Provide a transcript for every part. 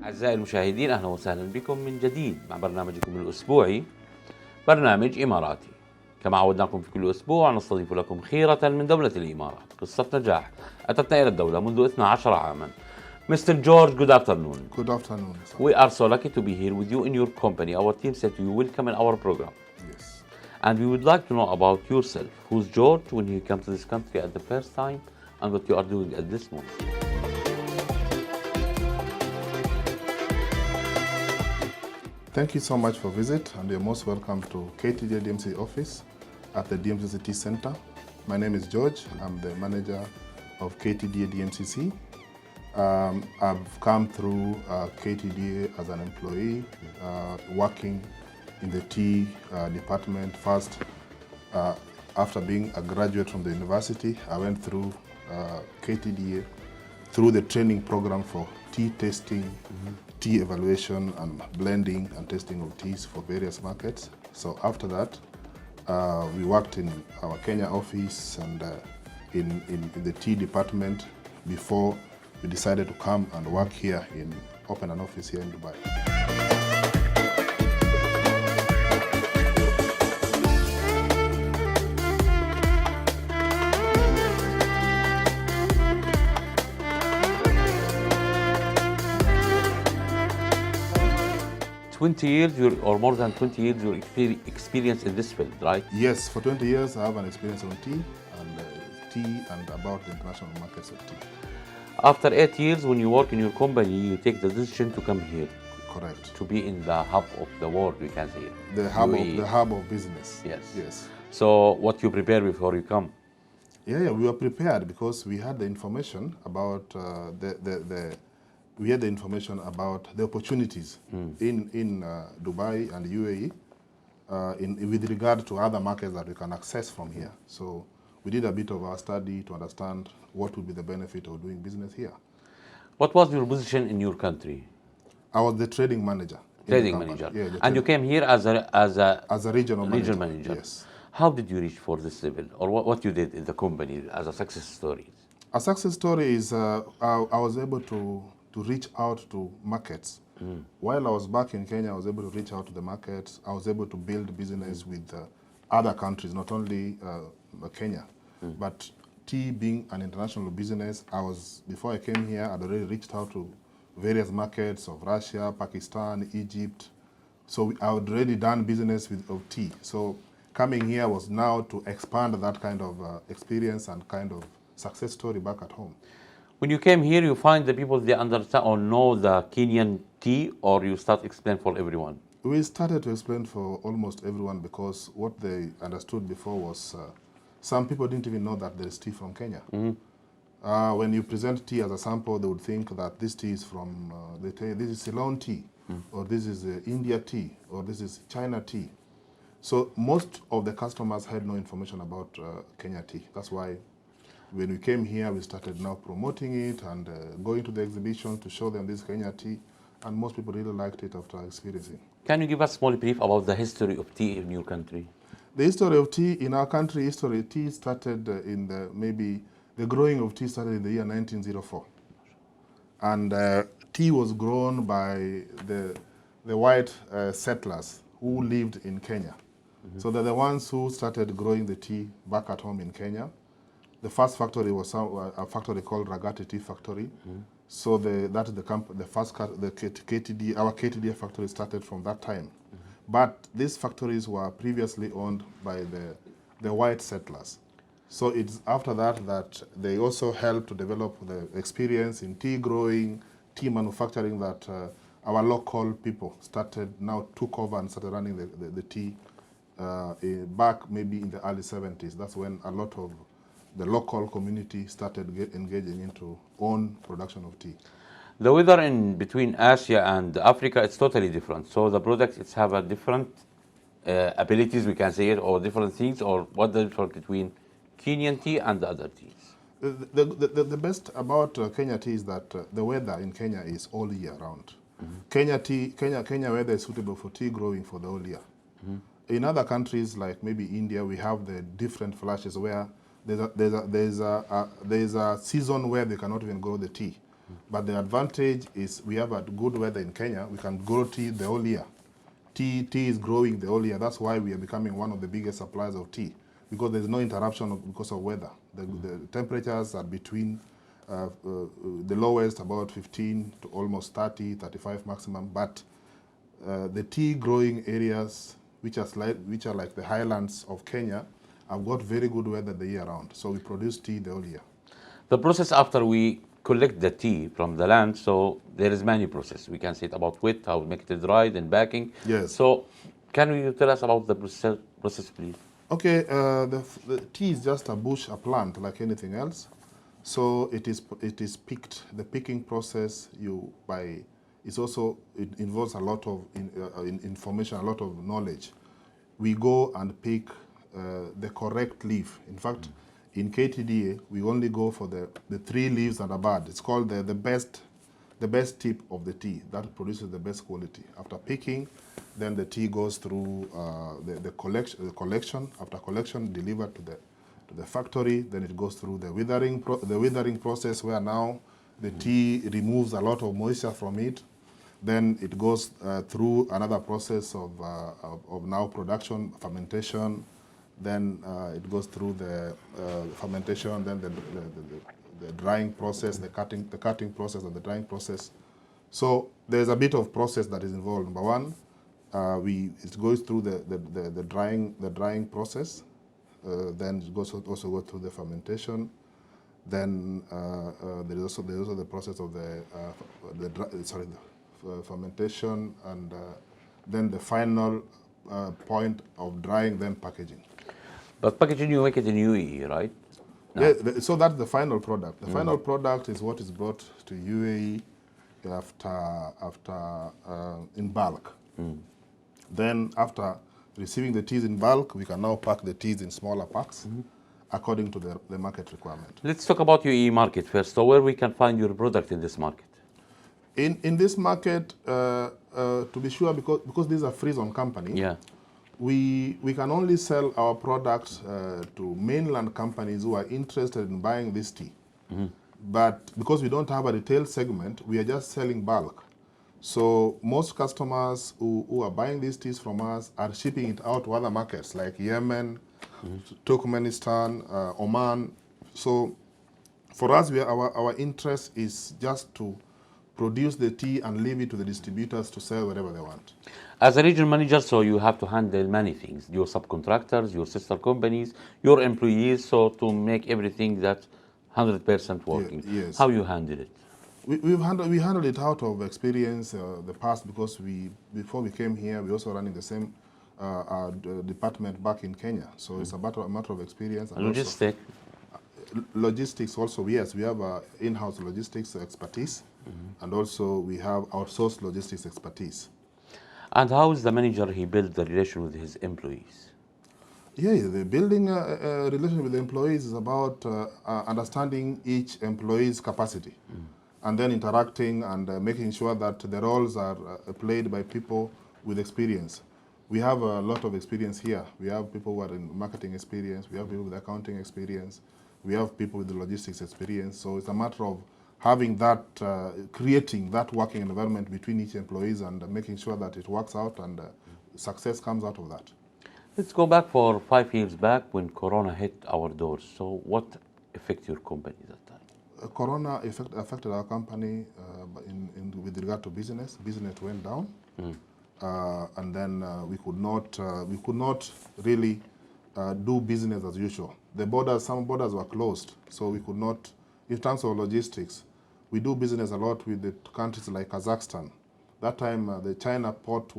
أعزائي المشاهدين، أهلا وسهلا بكم من جديد مع برنامجكم الأسبوعي برنامج إماراتي. كما عودناكم في كل أسبوع نستضيف لكم خيرة من دولة الإمارات، قصة نجاح أتتنا إلى الدولة منذ 12 عاما. Mr. George, good afternoon. Good afternoon. We are so lucky to be here with you in your company. Our team said you welcome in our program. Yes. And we would like to know about yourself. Who's George when you came to this country at the first time and what you are doing at this moment? Thank you so much for visit, and you're most welcome to KTDA DMCC office at the DMCC Center. My name is George. I'm the manager of KTDA DMCC. I've come through KTDA as an employee, working in the tea department first. After being a graduate from the university, I went through KTDA through the training program for tea tasting, tea evaluation and blending and testing of teas for various markets. So after that, we worked in our Kenya office and in the tea department before we decided to come and work here open an office here in Dubai. 20 years or more than 20 years your experience in this field, right? Yes, for 20 years I have an experience on tea and about the international markets of tea. After 8 years, when you work in your company, you take the decision to come here. Correct. To be in the hub of the world, we can say it. The hub of business. Yes. Yes. So what you prepare before you come? Yeah, we were prepared because we had the information about we had the information about the opportunities in Dubai and UAE with regard to other markets that we can access from here. So we did a bit of our study to understand what would be the benefit of doing business here. What was your position in your country? I was the trading manager. Trading manager. Yeah, and you came here as a regional manager. Yes. How did you reach for this level, or what you did in the company as a success story? A success story is I was able to reach out to markets. While I was back in Kenya, I was able to reach out to the markets. I was able to build business with other countries, not only Kenya, but tea being an international business. Before I came here, I'd already reached out to various markets of Russia, Pakistan, Egypt. So I had already done business of tea. So coming here was now to expand that kind of experience and kind of success story back at home. When you came here, you find the people, they understand or know the Kenyan tea, or you start explain for everyone? We started to explain for almost everyone because what they understood before was some people didn't even know that there is tea from Kenya. When you present tea as a sample, they would think that this tea is from, they tell you this is Ceylon tea, or this is India tea, or this is China tea. So most of the customers had no information about Kenya tea. That's why when we came here, we started now promoting it and going to the exhibition to show them this Kenya tea, and most people really liked it after experiencing. Can you give us a small brief about the history of tea in your country? The history of tea in our country, tea started the growing of tea started in the year 1904. And tea was grown by the white settlers who lived in Kenya. So they're the ones who started growing the tea back at home in Kenya. The first factory was a factory called Ragati Tea Factory. So that is the first KTDA, our KTDA factory started from that time. But these factories were previously owned by the white settlers. So it's after that they also helped to develop the experience in tea growing, tea manufacturing, that our local people took over and started running the tea back maybe in the early 70s. That's when a lot of the local community started engaging into own production of tea. The weather in between Asia and Africa, it's totally different. So the products have a different abilities, we can say it, or different things, or what the difference between Kenyan tea and the other teas? The best about Kenya tea is that the weather in Kenya is all year round. Kenya weather is suitable for tea growing for the whole year. In other countries like maybe India, we have the different flashes where there's a season where they cannot even grow the tea. But the advantage is we have a good weather in Kenya. We can grow tea the whole year. Tea is growing the whole year. That's why we are becoming one of the biggest suppliers of tea, because there's no interruption because of weather. The temperatures are between the lowest about 15 to almost 30, 35 maximum. But the tea growing areas, which are like the highlands of Kenya, have got very good weather the year round. So we produce tea the whole year. The process after we collect the tea from the land, so there is many process. We can say it about wet, how we make it dried, and packing. Yes. So can you tell us about the process, please? Okay, the tea is just a bush, a plant like anything else. So it is picked. The picking process it involves a lot of information, a lot of knowledge. We go and pick the correct leaf. In fact, in KTDA, we only go for the 3 leaves and a bud. It's called the best tip of the tea. That produces the best quality. After picking, then the tea goes through the collection. After collection, delivered to the factory. Then it goes through the withering process, where now the tea removes a lot of moisture from it. Then it goes through another process of now production, fermentation. Then it goes through the fermentation, then the drying process, the cutting process, and the drying process. So there's a bit of process that is involved. Number one, it goes through the drying process. Then it also goes through the fermentation. Then there's also the process of the fermentation, and then the final point of drying, then packaging. But packaging, you make it in UAE, right? No. Yeah, so that's the final product. The final product is what is brought to UAE after in bulk. Then after receiving the teas in bulk, we can now pack the teas in smaller packs according to the market requirement. Let's talk about UAE market first. So where we can find your product in this market? In this market, to be sure, because this is a free zone company, Yeah. we can only sell our products to mainland companies who are interested in buying this tea. But because we don't have a retail segment, we are just selling bulk. So most customers who are buying these teas from us are shipping it out to other markets like Yemen, Turkmenistan, Oman. So for us, our interest is just to produce the tea and leave it to the distributors to sell wherever they want. As a regional manager, so you have to handle many things. Your subcontractors, your sister companies, your employees, so to make everything that 100% working. Yes. How you handle it? We handled it out of experience, the past, because before we came here, we also running the same department back in Kenya. So it's a matter of experience. And logistics also, yes, we have in-house logistics expertise, and also we have outsourced logistics expertise. And how is the manager, he build the relation with his employees? Yeah, the building a relation with the employees is about understanding each employee's capacity, and then interacting and making sure that the roles are played by people with experience. We have a lot of experience here. We have people who are in marketing experience. We have people with accounting experience. We have people with the logistics experience. So it's a matter of having that, creating that working environment between each employees and making sure that it works out and success comes out of that. Let's go back for 5 years back when Corona hit our doors. So what affected your company that time? Corona affected our company with regard to business. Business went down, and then we could not really do business as usual. Some borders were closed, so we could not. In terms of logistics, we do business a lot with the countries like Kazakhstan. That time, the China port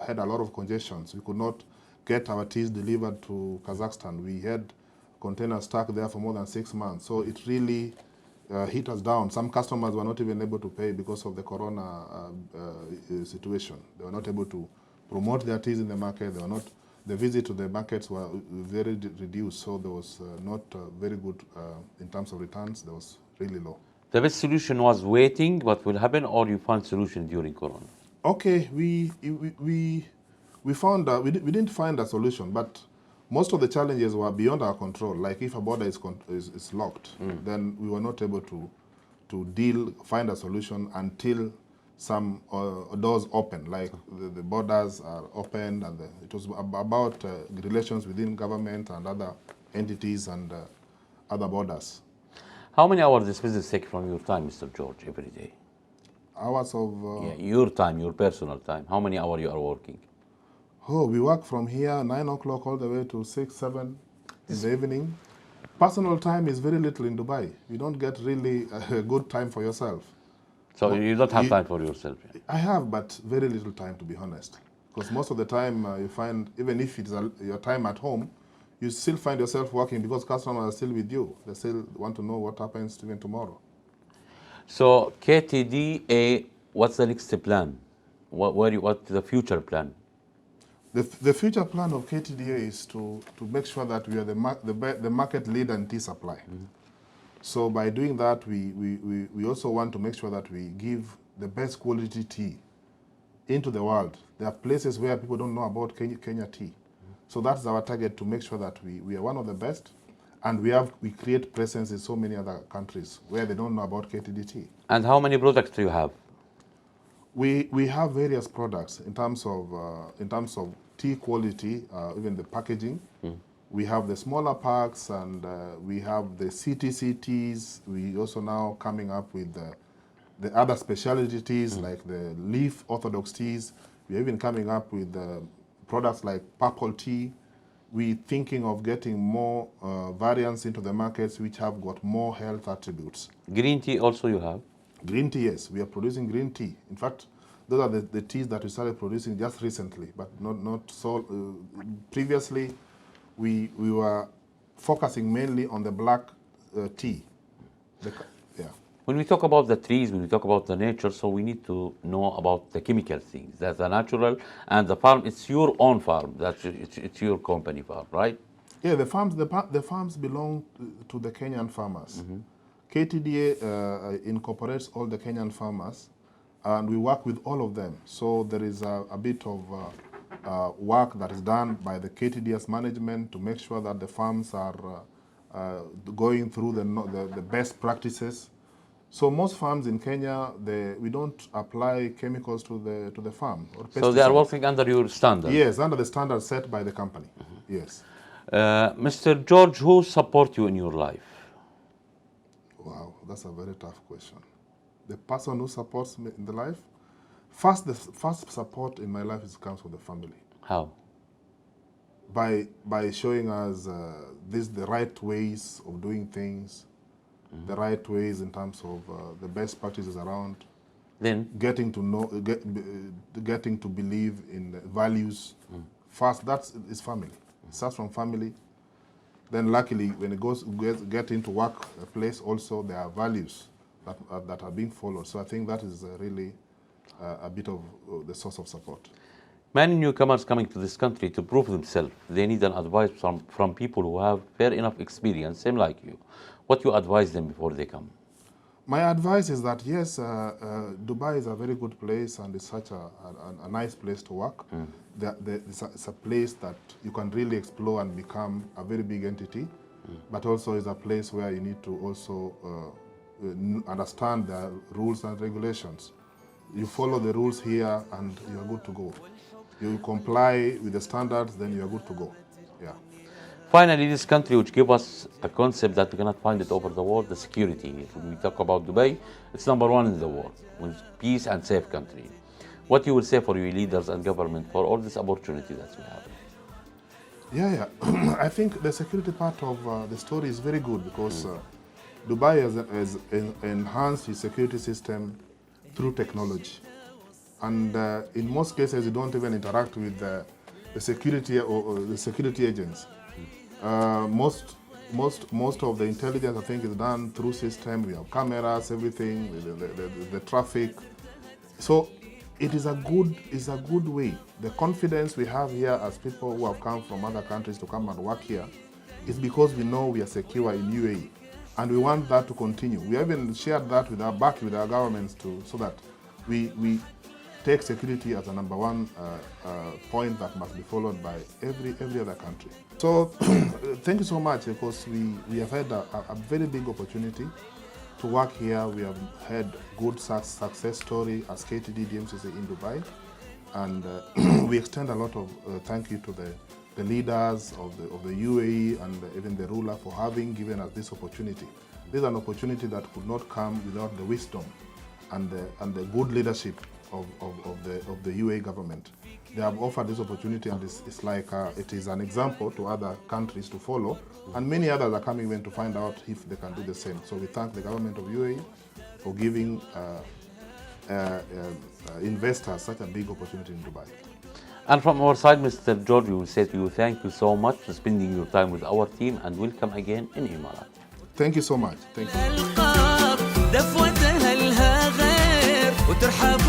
had a lot of congestions. We could not get our teas delivered to Kazakhstan. We had containers stuck there for more than 6 months. So it really hit us down. Some customers were not even able to pay because of the Corona situation. They were not able to promote their teas in the market. The visit to the markets were very reduced, so there was not very good in terms of returns. There was really low. The best solution was waiting what will happen, or you found solution during Corona? Okay, we found we didn't find a solution, but most of the challenges were beyond our control. Like if a border is locked, then we were not able to find a solution until some doors open, like the borders are opened, and it was about relations within government and other entities and other borders. How many hours this business take from your time, Mr. George, every day? Hours of... yeah, your time, your personal time. How many hours you are working? Oh, we work from here 9 o'clock all the way to 6, 7 in the evening. Personal time is very little in Dubai. You don't get really a good time for yourself. So you don't have time for yourself? I have, but very little time, to be honest. Because most of the time you find, even if it's your time at home, you still find yourself working because customers are still with you. They still want to know what happens even tomorrow. So KTDA, what's the next plan? What's the future plan? The future plan of KTDA is to make sure that we are the market leader in tea supply. Mm-hmm. So by doing that, we also want to make sure that we give the best quality tea into the world. There are places where people don't know about Kenya tea. Mm-hmm. So that's our target, to make sure that we are one of the best, and we create presence in so many other countries where they don't know about KTD tea. And how many products do you have? We have various products in terms of tea quality, even the packaging. Mm. We have the smaller packs, and we have the CTC teas. We also now coming up with the other specialty teas, like the leaf orthodox teas. We're even coming up with products like purple tea. We're thinking of getting more variants into the markets which have got more health attributes. Green tea also you have? Green tea, yes. We are producing green tea. In fact, those are the teas that we started producing just recently, but not so. Previously, we were focusing mainly on the black tea. Yeah. When we talk about the trees, when we talk about the nature, so we need to know about the chemical things. That's the natural, and the farm. It's your own farm. It's your company farm, right? Yeah, the farms belong to the Kenyan farmers. Mm-hmm. KTDA incorporates all the Kenyan farmers, and we work with all of them. So there is a bit of work that is done by the KTDA's management to make sure that the farms are going through the best practices. So most farms in Kenya, we don't apply chemicals to the farm. Or pesticides. So they are working under your standards? Yes, under the standards set by the company. Mm-hmm. Yes. Mr. George, who support you in your life? Wow, that's a very tough question. The person who supports me in the life, the first support in my life comes from the family. How? By showing us the right ways of doing things, mm-hmm. the right ways in terms of the best practices around. Then getting to know, getting to believe in the values. Mm. First, is family. It starts from family. Then luckily, when it get into workplace also, there are values that are being followed. So I think that is really a bit of the source of support. Many newcomers coming to this country to prove themselves, they need an advice from people who have fair enough experience, same like you. What you advise them before they come? My advice is that yes, Dubai is a very good place, and it's such a nice place to work. Mm. It's a place that you can really explore and become a very big entity, but also is a place where you need to also understand the rules and regulations. You follow the rules here and you're good to go. You comply with the standards, then you're good to go. Yeah. Finally, this country which gave us a concept that we cannot find it over the world, the security. When we talk about Dubai, it's #1 in the world, with peace and safe country. What you will say for your leaders and government for all this opportunity that we have? Yeah. I think the security part of the story is very good because Dubai has enhanced its security system through technology. And in most cases, you don't even interact with the security or the security agents. Most of the intelligence, I think, is done through system. We have cameras, everything, the traffic. So it is a good way. The confidence we have here as people who have come from other countries to come and work here is because we know we are secure in UAE, and we want that to continue. We haven't shared that with our governments so that we take security as a #1 point that must be followed by every other country. So thank you so much, because we have had a very big opportunity to work here. We have had good success story as KTDA DMCC in Dubai, and we extend a lot of thank you to the leaders of the UAE and even the ruler for having given us this opportunity. This is an opportunity that could not come without the wisdom and the good leadership of the UAE government. They have offered this opportunity, and it's like it is an example to other countries to follow, and many others are coming in to find out if they can do the same. So we thank the government of UAE for giving investors such a big opportunity in Dubai. And from our side, Mr. George, we will say to you, thank you so much for spending your time with our team, and welcome again in Emirat. Thank you so much. Thank you.